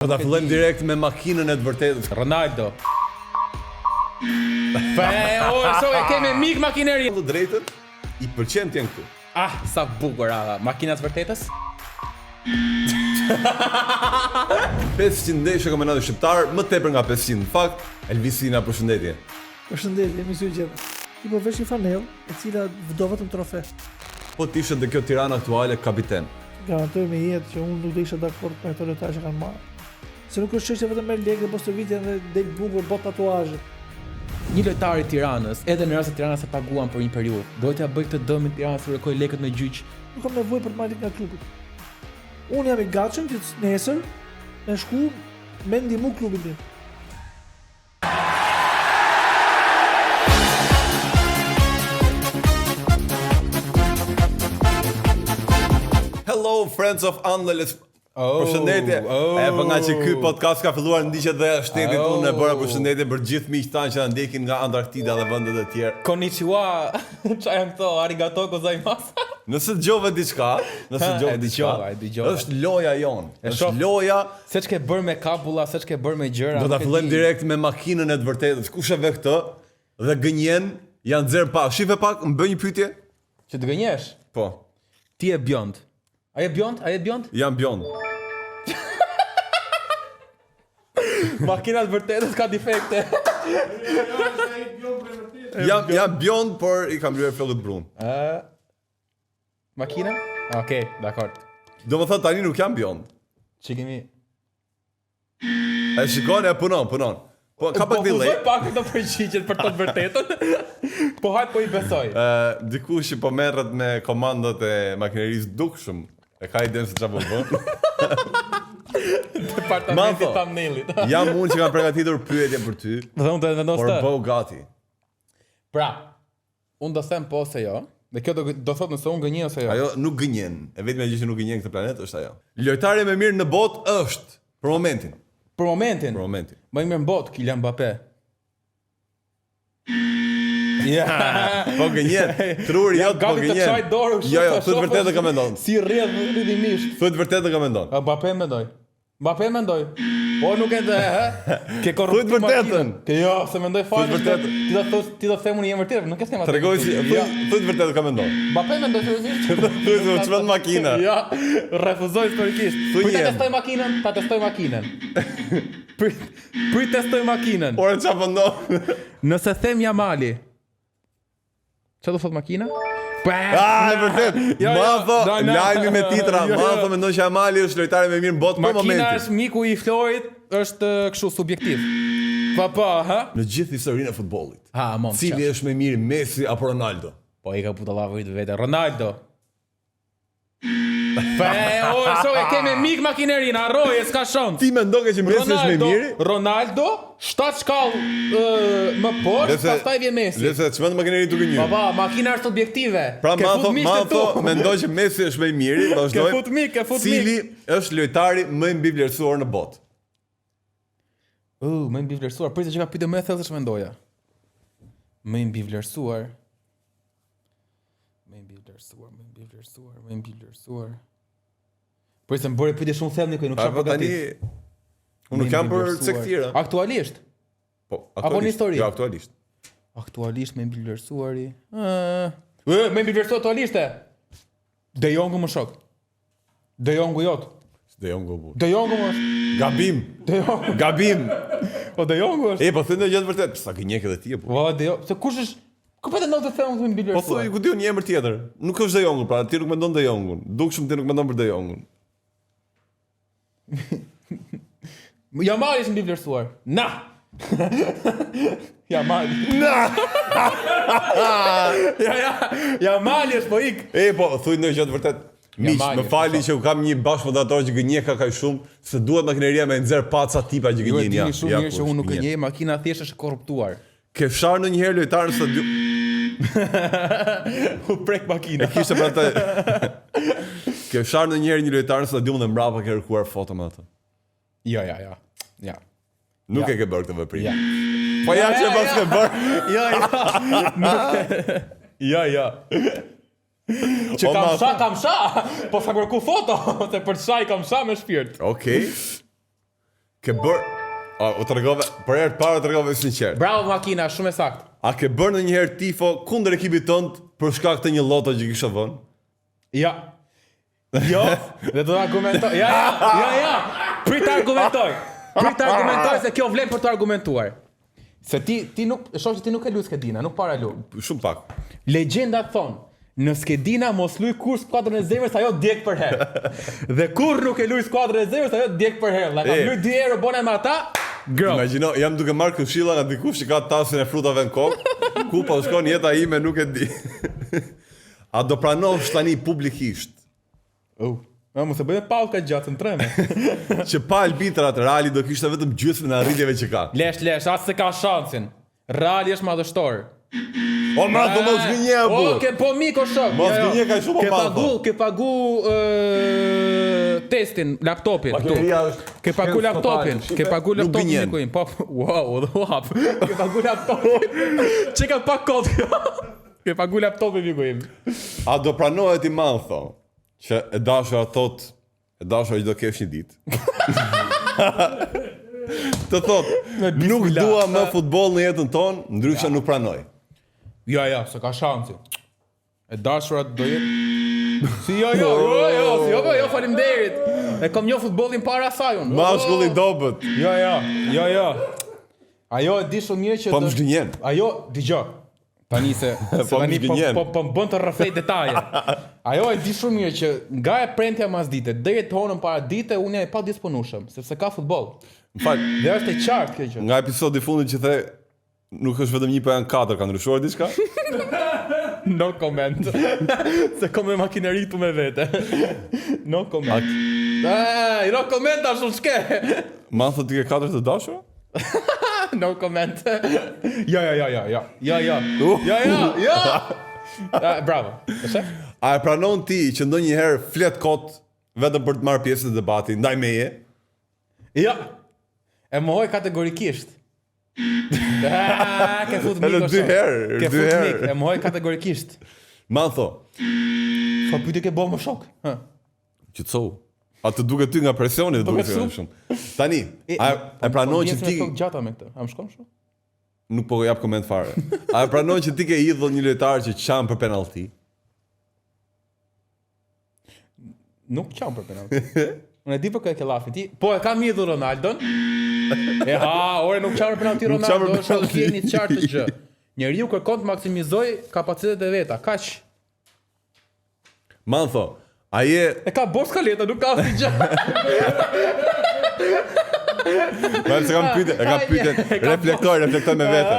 Do ta fillojmë direkt me makinën e të vërtetës. Ronaldo. So e kemi mik makineri. Të drejtën, i pëlqen të jenë këtu. Ah, sa bukur makina të vërtetës. 500 ndeshje kampionati shqiptar, më tepër nga 500. Në fakt, Elvisina përshëndetje. Përshëndetje, mi sytë gjithë. Ti po vesh një fanell, e cila vdo vetëm trofe. Po t'ishte dhe kjo Tirana aktuale kapiten. Garantoj me jetë që unë nuk do isha dakord me këto lojtarë që kanë marrë. Se nuk është çështje vetëm me lekë dhe Bostovitjen dhe del bukur bot tatuazhe. Një lojtar i Tiranës, edhe në rast se Tirana se paguan për një periudhë, do t'ja bëj këtë dëm në Tiranë se rrekoj lekët me gjyq. Nuk kam nevojë për të marrë nga klubi. Unë jam i gatshëm që nesër me shku me ndihmu klubin tim. Hello friends of Unless. Përshëndetje. Po nga që ky podcast ka filluar ndiqet dhe shtetit unë e bëra përshëndetje për gjithë miqtë tanë që na ndjekin nga Antarktida dhe vendet e tjera. Konnichiwa. Çfarë janë këto? Arigato gozaimasu. Nëse dëgjove diçka, është loja jon. Është loja se ç'ke bër me kapulla, se ç'ke bër me gjëra. Do ta fillojmë direkt me makinën e të vërtetës. Kush e ve këtë dhe gënjen janë nxjerr pak. Shife pak, më bëj një pyetje. Që të gënjesh? Po. Ti je bjond. A je bjond? A je bjond? Jam bjond. Makina të vërtetës ka defekte. Jam bjond, por i kam lyer flokët brun. Makina? Okej, dakor. Do më thot tani nuk jam bjond. Që kemi... E shikoni, e punon. Po, ka pak delay. Po pak të përgjigjet për të vërtetën. Po hajt po i besoj. Dikush që po merret me komandat e makinerisë dukshëm, e ka idenë se çfarë po bën. Departamenti i thumbnailit. Jam unë që kam përgatitur pyetje për ty. Do të thonë vendos Por të. bëu gati. Pra, unë do them po ose jo. Dhe kjo do thotë nëse unë gënjej ose jo. Ajo nuk gënjen. E vetmja gjë që nuk gënjen këtë planet është ajo. Lojtari më mirë në botë është për momentin. Për momentin. Më i mirë në botë Kylian Mbappé. Ja, po gënjen. Truri jot po gati të gënjen. çaj dorë. Jo, thotë vërtetë ka mendon. Si rrjedh rrjedhimisht. Thotë vërtetë ka mendon. Mbappé mendoj. Po nuk e dhe, ke korruptim. Thotë vërtetën. Ke jo, se mendoj fare. Vërtetë. Ti do them unë jam vërtet, nuk e them atë. Tregoj si, thotë vërtetë ka mendon. Mbappé mendoj seriozisht. Thotë çfarë makina. Ja, refuzoj historikisht. Ta testoj makinën. Prit testoj makinën. Por çfarë po ndon? Nëse them Jamali. Çfarë do thot makina? E vërtet. Matho, lajmi me titra. Matho mendon që Jamali është lojtari më mirë në botë për momentin. Makina është miku i Florit, është kështu subjektiv. Po, ha? Në gjithë historinë e futbollit. Ha, mom. Cili është më mirë, Messi apo Ronaldo? Po i ka putallavë vetë Ronaldo. So e kemi mik makinerin, harroje, s'ka shans. Ti mendon që Messi është më miri? Ronaldo, 7 shkallë më poshtë, pastaj vjen Messi. Nëse çmend makineri duke një. Baba, makina është objektive. Pra Matho mendon që Messi është më i miri, vazhdojmë. Ke fut mik. Cili është lojtari më i mbi vlerësuar në botë? Më i mbi vlerësuar. Prisë që ka pyetë më thellësh mendoja. Më i mbi vlerësuar. Por se më bëre pyetje shumë thellë, nuk kam përgatitur. Unë nuk jam për sektira. Aktualisht. Po, apo në histori? Jo, aktualisht. Aktualisht më mbi vlerësuari. Më mbi vlerësuar aktualiste. De Jongu më shok. De Jongu jot. De Jongu bu. De Jongu më. Gabim. Gabim. Po De Jongu është. Po thënë gjë vërtet, sa gënjek edhe ti po. Po De Jongu, se kush është? Ku po të ndodh të them më mbi vlerësuar? Po thuaj, ku diun një emër tjetër. Nuk është De Jongu, pra ti nuk mendon De Jongun. Dukshëm ti nuk mendon për De Jongun. Jamali është mbi vlerësuar. Na. Jamali. Na. Jamali është po ik. Po thuaj ndonjë gjë të vërtet. Miq, më fali që kam një bashkëmoderator që gënjeka kaq shumë, se duhet makineria me nxjerr paca tipa që gënjen ja. Duhet shumë mirë që unë nuk gënjej, makina thjesht është korruptuar. Ke fshar ndonjëherë lojtar në stadium? U prek makina. E kishte për atë. Ke fshar ndonjëherë një lojtar në stadium dhe mbrapa ke kërkuar foto me atë? Ja. Nuk e ke bërë këtë veprim. Po ja që pas ke bërë. Ja. Që kam sha, po sa kërku foto, se për çaj kam sha me shpirt. Okej. Ke bër... O të regove, për herë të parë të regove sinqert. Bravo makina, shumë e saktë. A ke bërë ndonjëherë tifo kundër ekipit tënd për shkak të një loto që kisha vënë? Ja. Jo, dhe do të argumentoj. Ja. Prit të argumentoj se kjo vlen për të argumentuar. Se ti nuk, shoh që ti nuk e luaj skedina, nuk para lu. Shumë pak. Legjendat thonë, në skedina mos luaj kur skuadrën e zemrës, ajo djeg për herë. Dhe kur nuk e luaj skuadrën e zemrës, ajo djeg për herë. La kam luaj 2 herë bona me ata. Girl. Imagjino, jam duke marrë këshilla nga dikush që ka tasin e frutave në kokë, ku po shkon jeta ime nuk e di. A do pranosh tani publikisht? Mos e bëjë pauzë ka gjatë në treme. Që pa arbitrat Reali do kishte vetëm gjysmën e arritjeve që ka. Lesh, as se ka shansin. Reali është madhështor. O ma do mos gënje bu. O ke po miko shok. Mos gënje ka shumë pa. Ke pagu testin, laptopin. Ke pagu laptopin. Ke pagu laptopin miku im. Po, wow, ke pagu laptopin. Çka pa kod. Ke pagu laptopin miku im. A do pranohet i madh thon? Që e dashura thot, e dashura që do kesh një ditë. Të thot, nuk dua më futboll në jetën tonë, ndryshe nuk pranoj. Ja, se ka shansi. E dashura do jetë. Si jo, faleminderit. E kam një futbollin para saj unë. Mashkulli dobët. Ja. Ajo e di shumë mirë që po më zgënjen. Ajo dëgjoj. Tani se tani po bën të rrëfej detaje. Ajo e di shumë mirë që nga e premtja mas dite deri të honën para dite unë jam i padisponueshëm, sepse ka futboll. M'fal, dhe është e qartë kjo gjë. Nga episodi i fundit që the nuk është vetëm 1 po janë 4, ka ndryshuar diçka? No comment. Se kom me makineri tu me vete. No comment. No comment ashtu shke. Ma thot ti ke 4 të dashura? No comment. Ja. Bravo. A e pranon ti që ndonjëherë flet kot vetëm për të marrë pjesë në debati ndaj meje? Ja. E mohoj kategorikisht. Ke fut mik dy herë. E mohoj kategorikisht. Ma tho. Po pyetje ke bë më shok. Qetësou. A të duket ty nga presioni të duket shumë. Tani, a e pranon që ti gjata me këtë? A më shkon shumë? Nuk po jap koment fare. A e pranon që ti ke idhull një lojtar që qan për penallti? Nuk qan për penallti. Unë e di për këtë lafi ti. Po e kam idhull Ronaldon. Ore nuk qan për penallti Ronaldo, është keni qartë të gjë. Njeriu kërkon të maksimizoj kapacitetet e veta, kaq. Mantho, a je... E ka bos kaleta, nuk ka asnjë gjë. Se kam pyetën, reflektoj me veten.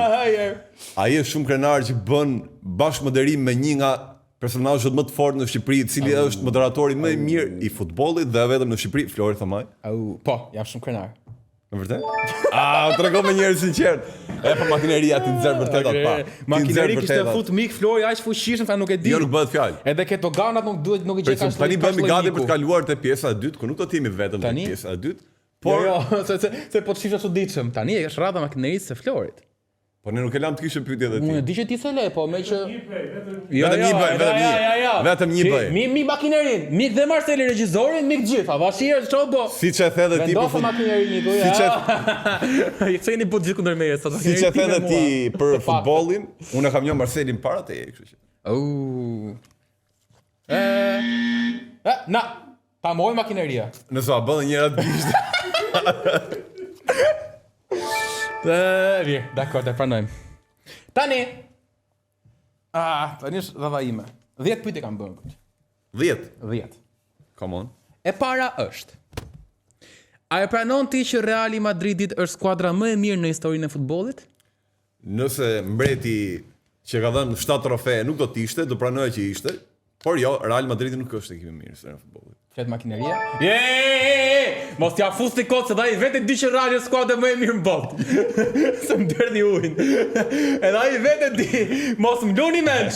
A je shumë krenar që bën bashkëmoderim me një nga personazhet më të fortë në Shqipëri, i cili është moderatori më i mirë i futbollit dhe vetëm në Shqipëri, Flori Thamaj? Po, jam shumë krenar. Në vërtet? Tregom me njerëz sinqert. E po makineria ti nxjerr vërtet atë pa. Makineri kishte fut mik Flori aq fuqishëm sa nuk e di. Jo, nuk bëhet fjalë. Edhe këto ganat nuk duhet nuk i gjej kaq. Tani bëhemi gati për të kaluar te pjesa e dytë, ku nuk do të jemi vetëm te pjesa e dytë. Por se po të shifë çuditshëm. Tani është rradha makinerisë së Florit. Po ne nuk e lam të kishim pyetje edhe ti. Unë di që ti se le, po me që vetëm një bëj. Mi makinerin, mik dhe Marceli regjisorin, mik gjitha. Vashir çobo. Siç e the edhe ti për makinerin miku. I thëni po gjithë kundër meje sot. Siç e the edhe ti për futbollin, unë kam një Marcelin para te, kështu që. Na, ta moj makineria. Nëse a bën njëra të gishtë. Mirë, dakor, të pranojmë. Tani është dhava ime. 10 pyetje kam bërë. 10. Come on. E para është: a e pranon ti që Reali Madridit është skuadra më e mirë në historinë e futbollit? Nëse mbreti që ka dhënë 7 trofe nuk do të ishte, do pranoja që ishte. Por jo, Real Madridi nuk është ekipi më mirë në futbollit. Flet makineria? Mos t'ja fusti kot se ai vetë di që Real është skuadra më e mirë në botë. Se më derdhi ujin. Edhe ai vetë di, mos më luni menç.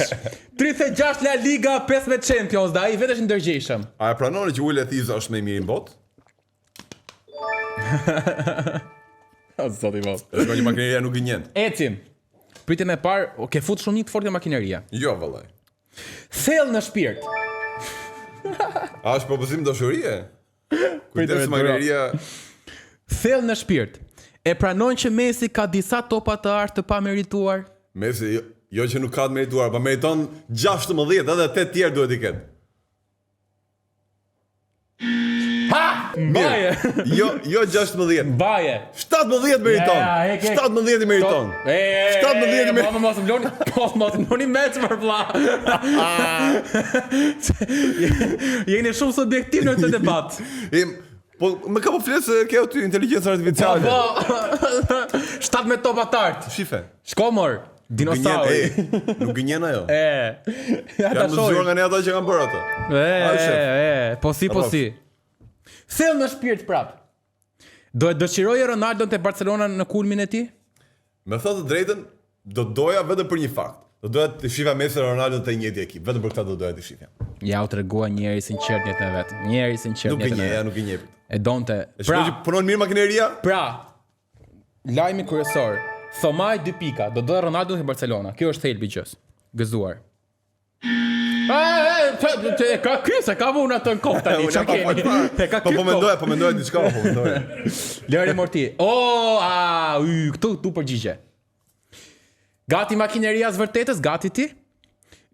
36 La Liga, 15 Champions, dhe ai vetë është ndërgjegjshëm. A e pranoni që Will Ethiza është më i miri në botë? Zoti mos. Është një makineria nuk gënjen. Ecim. Pritjen e parë, ke fut shumë një të fortë makineria. Jo vallai. Thell në shpirt. A është propozim dashurie? Kujdes makineria. Thellë në shpirt. E pranon që Messi ka disa topa të artë të pamerituar? Messi, jo që nuk ka të merituar, pa meriton 16, edhe 8 tjerë duhet i ketë. Baje! Jo 16. Baje! 17 meriton. 17 i meriton. 17 i meriton. Mos më loni meç për vlla. Jeni shumë subjektiv në këtë debat. Po më ka po flasë kjo ty inteligjencë artificiale. Po. 17 topa të artë. Shife. Shko mor. Dinosauri. Nuk gënjen ajo. Ja ta Janë më zgjuar shoj. nga ne ata që kanë bërë ato. Po si. Thellë në shpirt prap. Do e dëshiroje Ronaldo te Barcelona në kulmin e tij? Me thënë të drejtën, do doja vetëm për një fakt. Do doja të shifja Messi dhe Ronaldo të njëjti ekip. Vetëm për këtë do doja të shifja. Ja u tregua njëri sinqert jetën e vet. Njëri sinqert jetën e vet. Nuk i njeh. E donte. E shkoj që punon mirë makineria? Pra, lajmi kryesor. Thomaj 2 pika. Do doja Ronaldo te Barcelona. Kjo është thelbi i gjës. Gëzuar. Ka kyse, ka vuna të në kohë tani, që keni? Po mendoja diçka, po mendoja. Lëri morti. Këtu përgjigje. Gati makineria vërtetës, gati ti?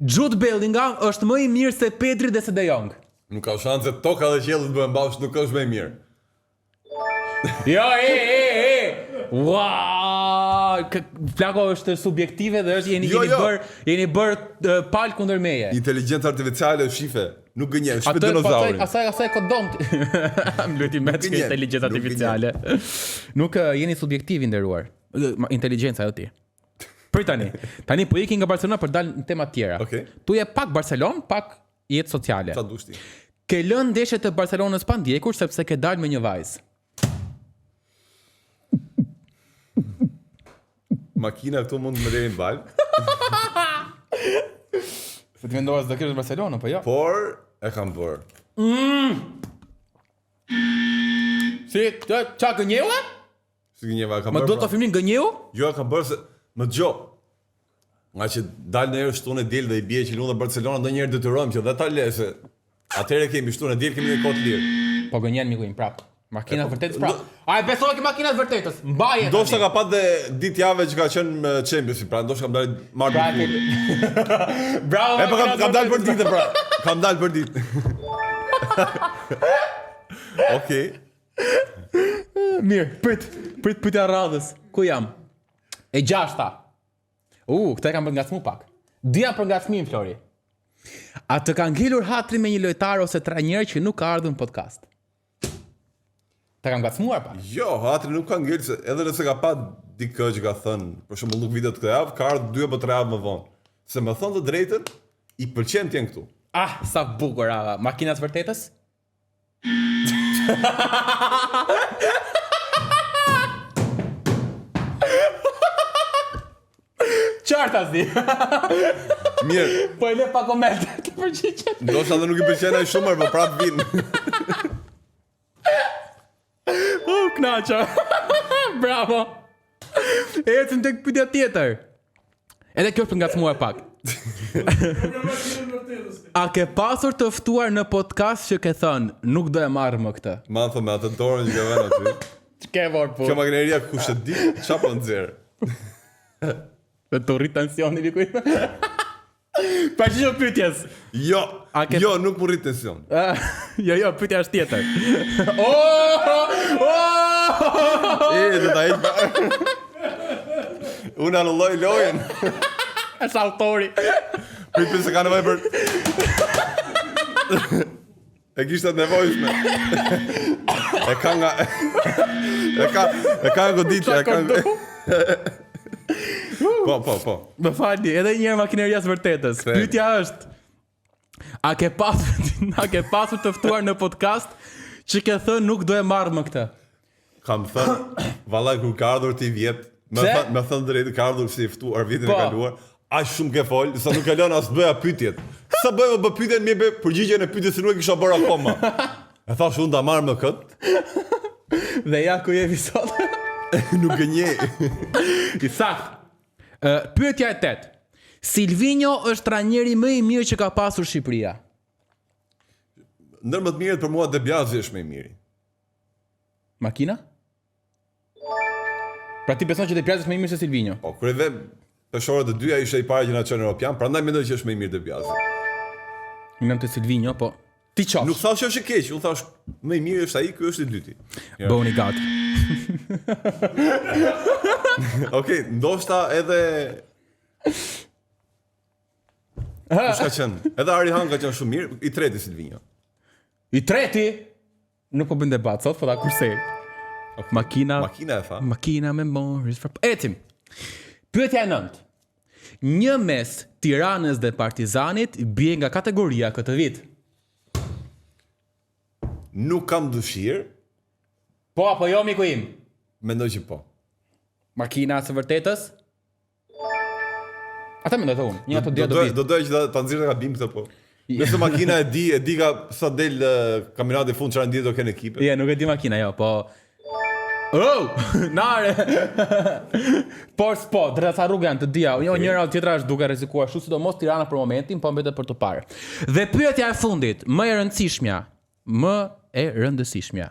Jude Bellingham është më i mirë se Pedri dhe se De Jong. Nuk ka shanse toka dhe qielli të bëhen bashkë, nuk është më i mirë. Jo, Wow, plako është subjektive dhe është jeni bërë palë kundër meje. Inteligjencë artificiale shife, nuk gënjen, shpet dinozaurin. Asaj kodon. Më luti me që inteligjencë artificiale. Nuk jeni subjektiv i nderuar. Inteligjenca ajo ti. Për tani po ikin nga Barcelona për dalë në tema tjera. Okay. Tu je pak Barcelona, pak jetë sociale. Sa dushti. Ke lënë ndeshjet e Barcelonës pa ndjekur sepse ke dalë me një vajzë. Makina këtu mund të më deri në balë. Se ti mendova se do kesh në Barcelonë, po jo? Por e kam bërë. Si, qa gënjeva? Si gënjeva, kam Më bërë. do të filmin gënjeu? Jo, e kam bërë se më dëgjoj. Nga që dalë në herë shtunë e dilë dhe i bie që lunë dhe Barcelona ndonjëherë detyrojmë që dhe ta lese. Atëherë kemi shtunë e dilë, kemi një kohë të lirë. Po gënjen miku im prap. Makina vërtetës prap. Ai besoj që makina vërtetës. Mbaje. Ndoshta ka pat dhe ditë jave që ka qenë me Champions, pra ndoshta kam dalë marrë punë. Bravo. Kam dalë për ditë pra. Kam dalë për ditë. Okej. Mirë, pyetja radhës. Ku jam? E 6-ta. Këtë e kam përngacmu pak. Dia për ngacmim, Flori. A të ka ngelur hatri me një lojtar ose trajner që nuk ka ardhur në podcast? Ta kam ngacmuar pak. Jo, hatri nuk ka ngel se edhe nëse ka pa dikë që ka thënë, për shembull nuk vitet këtë javë, ka ardhur 2 apo 3 javë më vonë. Se më thon të drejtën, i pëlqen të jenë këtu. Sa bukur makina të vërtetës? Qartas di. Mirë. Po e le pa koment të përgjigjet. Ndoshta edhe nuk i pëlqen ai shumë, por prap vin. Knaqa. Bravo. Ecim tek pyetja tjetër. Edhe kjo është ngacmuar pak. A ke pasur të ftuar në podcast që ke thënë nuk do e marr më këtë? Ma thon me atë dorën që ka vënë aty. Ç'ke vor po? Kjo makineria kush e di, çfarë po nxjerr. Të të rrit tensioni liku. Pa që jo pyetjes. Jo, nuk më rrit tension. Jo, pyetja është tjetër. Do ta heq. Unë anulloj lojën. Është autori. Pyetja se ka nevojë për. E kishte nevojshme. E ka nga. E ka goditje, e ka. Po. Më falni, edhe një herë makineria së vërtetës. Pyetja është: A ke pasur të ftuar në podcast që ke thënë nuk do e marr më këtë? Kam thënë, vallai kur ka ardhur ti vjet, më thënë drejt ka ardhur si i ftuar vitin e kaluar. Aq shumë ke fol, sa nuk e lën as bëja pyetjet. Sa bëjmë pyetjen më përgjigjen e pyetjes që nuk e kisha bërë akoma. E thash unë ta marr më kët. Dhe ja ku jemi sot. Nuk gënjej. I sakt. Pyetja e 8. Silvinho është trajneri më i mirë që ka pasur Shqipëria. Ndër më të mirët për mua Debiazi është më i miri. Makina? Pra ti beson që De Piazzi është më i mirë se Silvinho? Po, kur edhe peshorët e dyja ishte i parë që na çon Europian, prandaj mendoj që është më i mirë De Piazzi. Unë jam te Silvinho, po ti qof. Nuk thash që është i keq, unë thash më i mirë është ai, ky është i dyti. Bëuni gati. Okej, ndoshta edhe kush ka qenë? Edhe Arihan ka qenë shumë mirë, i treti Silvinho. I treti nuk po bën debat sot, po ta kursej. Makina e tha. Makina me Morris. Etim. Pyetja e 9. Një mes Tiranës dhe Partizanit bie nga kategoria këtë vit. Nuk kam dëshirë, Po apo jo, miku im? mendoj që po. Makina së vërtetës? Ata mendoj të unë. Një ato dia do vi. Do doja që ta nxirrte gabim këtë po. Nëse makina e di ka sa del kampionati i fundit çfarë ndjen do kenë ekipe. Ja, nuk e di makina, jo, po... Oh! Nare! Por s'po, drejta rrugë janë të dia. Jo, njëra o tjetra është duke rrezikuar, kështu sidomos Tirana për momentin, po mbetet për të parë. Dhe pyetja e fundit, më e rëndësishmja.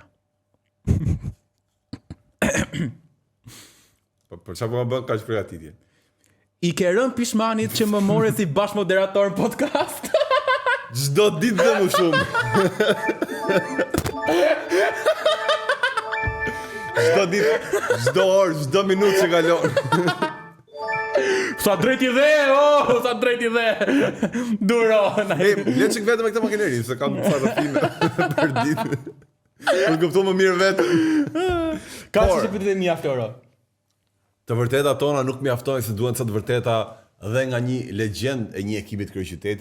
Po për çfarë po bën kaq përgatitje? I ke rënë pishmanit që më more si bashkëmoderator në podcast? Çdo ditë dhe më shumë. Çdo ditë, çdo orë, çdo minutë që kalon. Sa drejt i dhe, sa drejt i dhe. Duro. Le çik vetëm me këtë makineri, se kam sa rrafime për ditë. Por kuptoj më mirë vetë. Ka që pyetjet e mia Floro. Të vërteta tona nuk mjaftojnë se duhen sa të vërteta dhe nga një legjend e një ekipi të kryeqytetit.